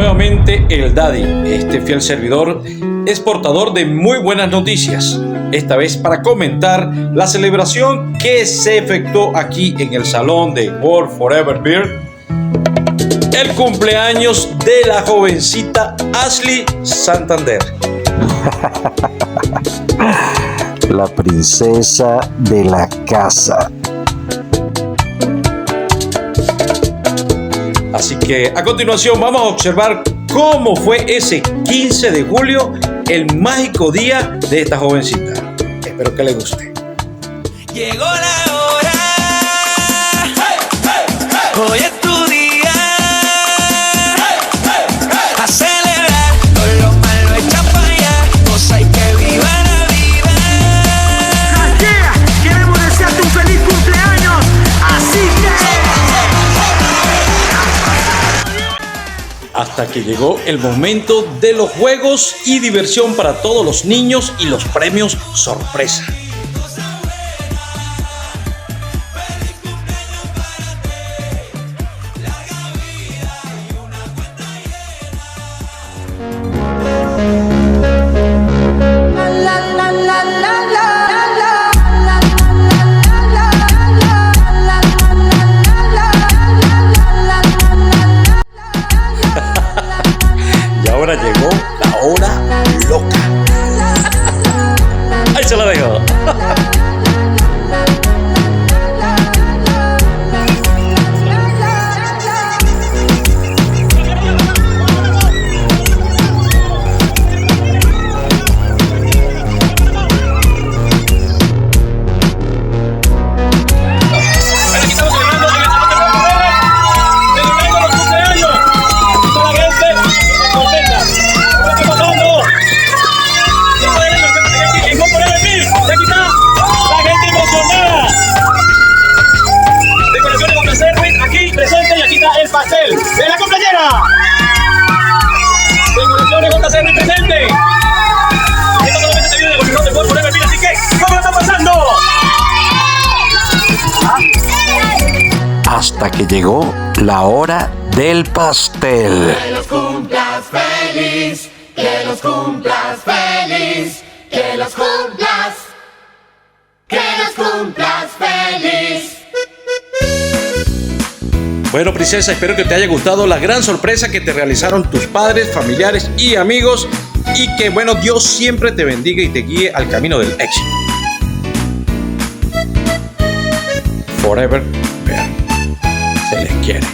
Nuevamente el Daddy, este fiel servidor, es portador de muy buenas noticias. Esta vez para comentar la celebración que se efectuó aquí en el salón de World Forever Beer. El cumpleaños de la jovencita Ashley Santander. La princesa de la casa. Así que a continuación vamos a observar cómo fue ese 15 de julio, el mágico día de esta jovencita. Espero que le guste. Llegó la hora. Hey, hey, hey. Hoy es tu día. Hey, hey, hey. A celebrar, todo lo malo echa para allá. Goza y que viva la vida. Yeah, queremos desearte un feliz cumpleaños. Así que Hasta que llegó el momento de los juegos y diversión para todos los niños y los premios sorpresa. Y ahora llegó la hora loca. Ahí se la dejo. El pastel de la compañera. Decoraciones JCR presente. Esto solamente se viene de Gobierno de World Forever Beer, así que ¿cómo lo está pasando? Hasta que llegó la hora del pastel. Que los cumplas feliz, que los cumplas feliz, que los cumplas feliz. Bueno, princesa, espero que te haya gustado la gran sorpresa que te realizaron tus padres, familiares y amigos, y que, bueno, Dios siempre te bendiga y te guíe al camino del éxito. Forever Beer. Se les quiere.